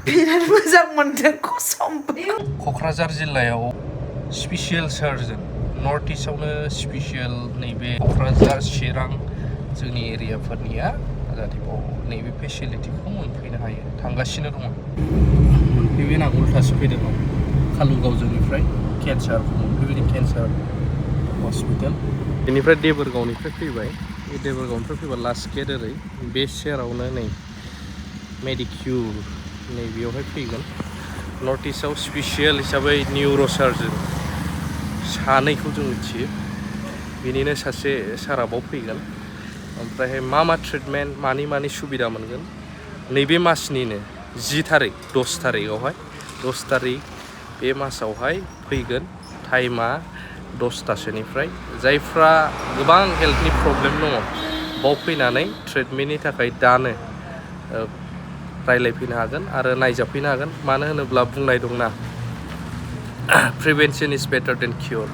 बिराद मोजां मोनदों कसम क'क्राझार जिल्लायाव स्पेसियेल सार्जन नर्थ इस्टआवनो स्पेसियेल नैबे क'क्राझार चिरां जोंनि एरियाफोरनिया जाहाथे नैबे फेसिलिटिखौ मोनफैनो हायो थांगासिनो दङ मोनफैबाय आं उल्थासो फैदों कालुगाव जोंनिफ्राय केन्सारखौ मोनफैबाय केन्सार हस्पिटाल बेनिफ्राय देबोरगावनिफ्राय फैबाय बे देबोरगावनिफ्राय फैबा लास्ट गेट ओरै बे सेरावनो नै मेडिक्युर नै बेयावहाय फैगोन नर्थ इस्टआव स्पेसियेल हिसाबै निउर' सार्जन सानैखौ जों मिथियो बेनिनो सासे साराबाव फैगोन ओमफ्रायहाय मा ट्रिटमेन्ट मानि सुबिदा मोनगोन नैबे मासनिनो 10 थारिख 10 थारिखआवहाय 10 थारिख बे मासावहाय फैगोन टाइमा 10टासोनिफ्राय जायफ्रा गोबां हेल्थनि प्रब्लेम दङ बाव फैनानै ट्रिटमेन्टनि थाखाय दानो रायलायफैनो हागोन आरो नायजाफैनो हागोन मानो होनोब्ला बुंनाय दंना प्रिभेन्सन इज बेटार देन कियर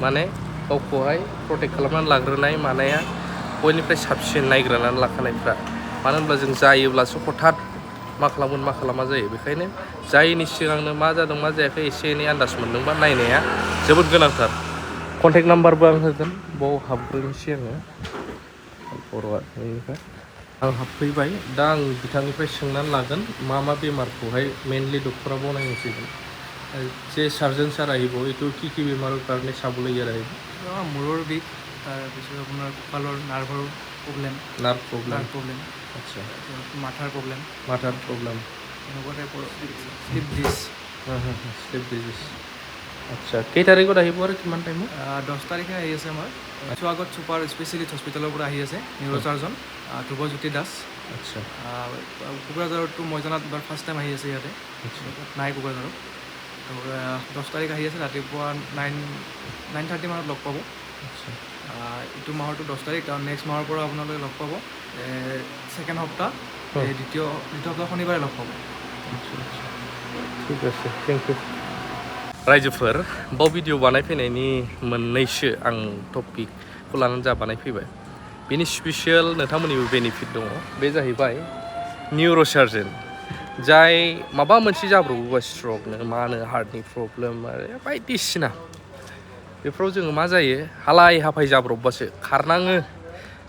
माने गावखौहाय प्रटेक्ट खालामनानै लाग्रोनाय मानाया बयनिफ्राय साबसिन नायग्रोनानै लाखानायफ्रा मानो होनब्ला जों जायोब्लासो हठात मा खालामगोन मा खालामा जायो बेखायनो जायैनि सिगांनो मा जादों मा जायाखै एसे एनै आन्दाज मोनदोंबा नायनाया जोबोद गोनांथार कन्टेक्ट नाम्बारबो आं होगोन बाव हाबग्रोनोसै आङो बर'निफ्राय आं हाबफैबाय दा आं बिथांनिफ्राय सोंनानै लागोन मा बेमारखौहाय मेनलि डक्टरा बनायनोसिगोन যে সার্জন স্যার আহিব এইটো কি বেমাৰৰ কাৰণে চাবলৈ ইয়াত আহিব মূৰৰ বিষ তাৰপিছত আপোনাৰ কঁকালৰ নাৰ্ভৰ প্ৰব্লেম নাৰ্ভ প্ৰব্লেম আচ্ছা মাথাৰ প্ৰব্লেম এনেকুৱা টাইপৰ শ্লিপ ডিজিজ আচ্ছা কেই তাৰিখত আহিব আৰু কিমান টাইমত 10 তাৰিখে আহি আছে আমাৰ আগত ছুপাৰ স্পেচিয়েলিষ্ট হস্পিটেলৰ পৰা আহি আছে নিউৰ' চাৰ্জন ধ্ৰুৱজ্যোতি দাস আচ্ছা কোকৰাঝাৰতো মই জনাত এবাৰ ফাৰ্ষ্ট টাইম আহি আছে ইয়াতে নাই কোকৰাঝাৰত 10 তাৰিখ আহি আছে ৰাতিপুৱা 9:30 মানত লগ পাব আচ্ছা এইটো মাহৰটো 10 তাৰিখ আৰু নেক্সট মাহৰ পৰা আপোনালোকে লগ পাব ছেকেণ্ড সপ্তাহ দ্বিতীয় সপ্তাহ শনিবাৰে লগ পাব ঠিক আছে थैंक यू रायजोफोर बाव भिडिअ बानायफैनायनि मोननैसो आं टपिकखौ लानानै जा बानायफैबाय बेनि स्पेसियेल नोंथांमोननिबो बेनिफिट दङ बे जाहैबाय निउर' सार्जन जाय माबा मोनसे जाब्रबोबा स्ट्रकनो मानो हार्टनि प्रब्लेम आरो बायदिसिना बेफोराव जोङो मा जायो हालाय हाफाय जाब्रबबासो खारनाङो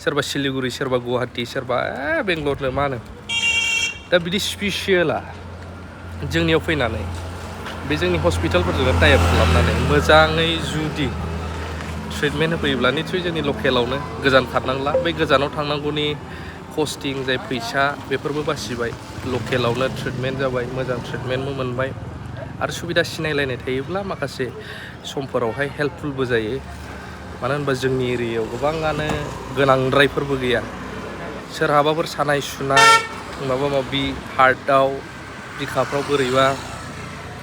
सोरबा सिलिगुरि सोरबा गुवाहाटि सोरबा बेंगलरनो मा होनो दा बिदि स्पेसियेला जोंनियाव फैनानै बे जोंनि हस्पिटालफोरजोंनो टाइप खालामनानै मोजाङै जुदि ट्रिटमेन्ट होफैयोब्ला निस्सय जोंनि लकेलावनो गोजान खारनांला बै गोजानाव थांनांगौनि कस्टिं जाय फैसा बेफोरबो बासिबाय लकेलावनो ट्रिटमेन्ट जाबाय मोजां ट्रिटमेन्टबो मोनबाय आरो सुबिदा सिनायलायनाय थायोब्ला माखासे समफोरावहाय हेल्पफुलबो जायो मानो होनबा जोंनि एरियायाव गोबाङानो गोनांद्रायफोरबो गैया सोरहाबाफोर सानाय सुनाय माबा माबि हार्टआव बिखाफ्राव बोरैबा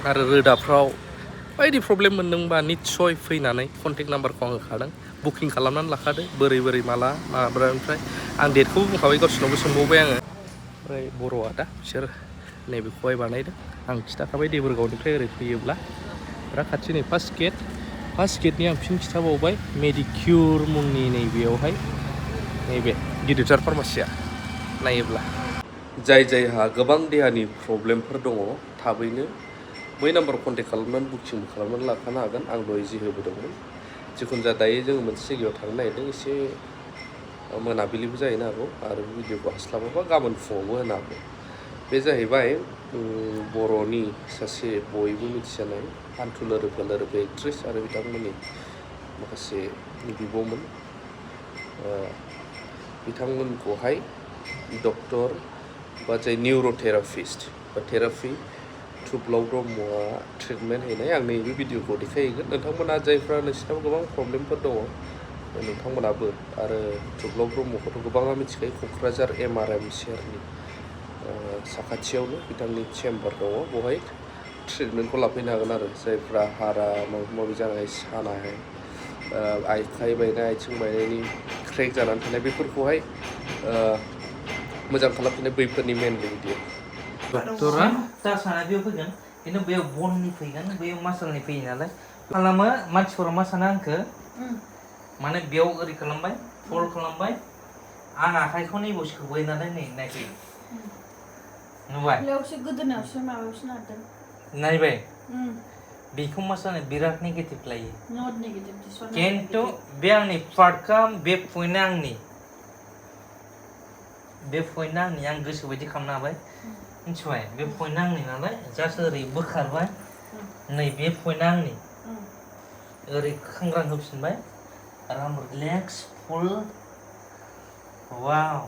आरो रोदाफ्राव बायदि प्रब्लेम मोनदोंबा निस्सय फैनानै कन्टेक्ट नाम्बारखौ आं होखादों बुकिं खालामनानै लाखादो बोरै माला माबानिफ्राय आं डेटखौबो बुंखाबाय गावसोरनावबो सोंबावबाय आङो ओमफ्राय बर'आ दा बिसोर नैबेखौहाय बानायदों आं खिथाखाबाय देबोरगावनिफ्राय ओरै फैयोब्ला बिराद खाथि नै फार्स्ट गेटनि आं फिन खिथाबावबाय मेडिक्युर मुंनि नैबेयावहाय नैबे गिदिरथार फार्मासिया नायोब्ला जायहा गोबां देहानि प्रब्लेमफोर दङ थाबैनो बै नाम्बाराव कन्टेक्ट खालामनानै बुकिंबो खालामनानै लाखानो हागोन आं दहाय जि होबोदोंमोन जिखुनु जा दायो जोङो मोनसे जायगायाव थांनो नागिरदों एसे मोनाबिलिबो जाहैनो हागौ आरो भिडिअखौ हास्लाबाबा गाबोन फुङावबो होनो हागौ बे जाहैबाय बर'नि सासे बयबो मिथिजानाय हान्थु लोरोफो एक्ट्रेस आरो बिथांमोननि माखासे बिब'मोन बिथांमोनखौहाय डक्टर बा जाय निउर'थेरापिस्ट बा थेरापि थुब्लाव ब्रह्मआ ट्रिटमेन्ट हैनाय आं नैबे भिडिअखौ देखायहैगोन नोंथांमोना जायफ्रा नोंसिनाव गोबां प्रब्लेमफोर दङ नोंथांमोनाबो आरो थुब्लाव ब्रह्मखौथ' गोबाङा मिथिखायो क'क्राझार MRM सेरनि साखाथियावनो बिथांनि चेम्बार दङ बेवहाय ट्रिटमेन्टखौ लाफैनो हागोन आरो जायफ्रा हारा माबा माबि जानाय सानाय आखाइ बायनाय आथिं बायनायनि क्रेक जानानै थानाय बेफोरखौहाय मोजां खालामफिननाय बैफोरनि मेनलि भिडिअ डक्टरा दा साना बेयाव फैगोन खिन्थु बेयाव बननि फैगोन बेयाव मासालनि फैयो नालाय खालामो मानसिफोरा मा सानो आंखो माने बेयाव ओरै खालामबाय फल खालामबाय आं आखाइखौ नै बसखौबाय नालाय नै नायफै नुबाय लेवसो गोदोनायावसो माबायावसो नारदों नायबाय बेखौ मा सानो बिराद नेगेटिभ लायो नट नेगेटिभ दिस वान खिन्थु बे आंनि पार्टखा बे पइन्टआ आंनि बे पइन्टआ आंनि आं गोसो बायदि खालामनो हाबाय मिथिबाय बे पइन्टआ आंनि नालाय जास्ट ओरै बोखारबाय नै बे पइन्टआ आंनि ओरै खांग्रां होफिनबाय आराम रिलेक्स फुल वाव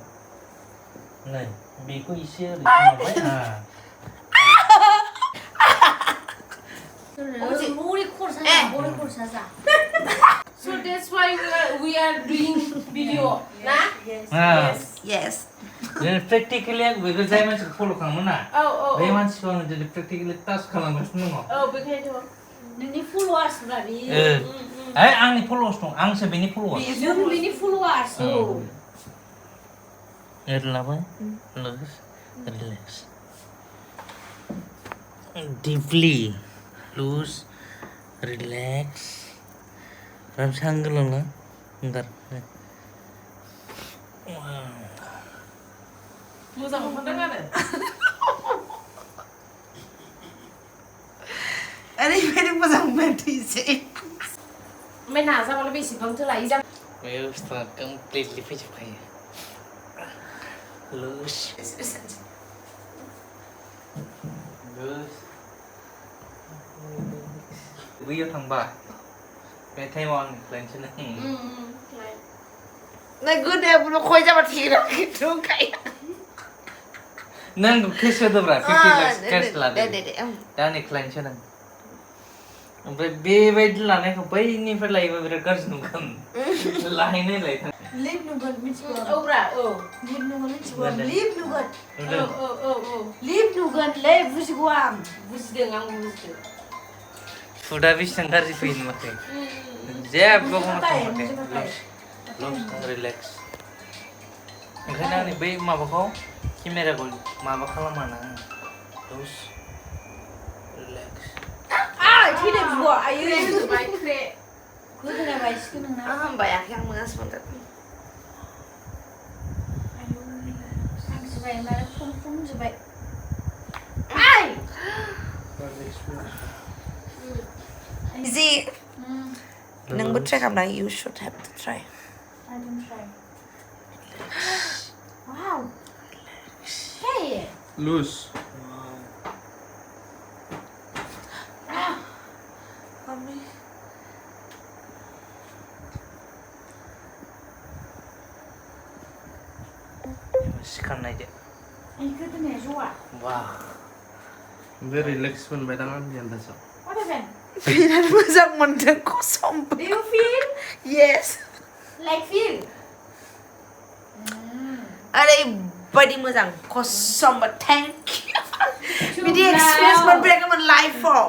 नै बेखौ एसे ओरै खालामबाय So that's why we are doing video, nah? yes practically आं बेखौ जाय मानसिखौ फल' खालामो ना Oh. बे मानसिखौ आं दिनै प्रेक्टिकली टाच खालामगासिनो दङ Oh, बेखायनोथ' नोंनि फल'वार्सफ्रा बेयो आंनि फल'वार्स दं आंसो बेनि फल'वार्स नों बेनि फल'वार्स ओरै लाबाय loose relax deeply loose relax ramsanggelong lah bentar मोजां मोनदों आरो ओरैबायदि मोजां मोनथैसै ओमफ्राय नाजाबालाय बेसेबांथो लायो जां बे बुस्थुआ कमप्लिटलि फैजोबखायो लुज बैयाव थांबा बे टाइमाव आंनि क्लाइन्टसो नों नों गोदोबो खय जाबा थिगोन खिन्थु गाया नों केस होदोब्रा 50 लाख केस लादो दा आंनि क्लाइन्टसो नों ओमफ्राय बेबायदि लानायखौ बैनिफ्राय लायोबा बिराद गाज्रि नुगोन लाहैनायलाय लिभ नुगोन मिथिगौ औब्रा औ लिभ नुगोन मिथिगौ लिभ नुगोन औ लिभ नुगोन लै बुजिगौ आं बुजिदों आं बुजिदों हुदा बेसेबां गाज्रि फैयो नुवाखै जेबो खालामाखै रिलेक्स ओंखायनो आंनि बै माबाखौ केमेराखौ माबा खालामा ना लुज रिलेक्स थैदों बिब' आयै बाय ख्रे गोदोना बायसिगोन नोंना हामबायाखै आं मोजांसो मोनदों आंसो बाय फुं जोबाय Easy. Nang try kamna, you should have to try. I don't try. Wow. Hey. Loose. Mommy. सिखारनाय दे आं गोदोनाया ज'आ वाह बे रिलेक्स मोनबाय दां आंनि आन्दाजाव What happened? Biar मोजां मोनदों कसम. Do you feel? Yes. Like feel? ओरैबायदि मोजां कसम. Thank you. बिदि experience मोनफेराखैमोन लाइफआव.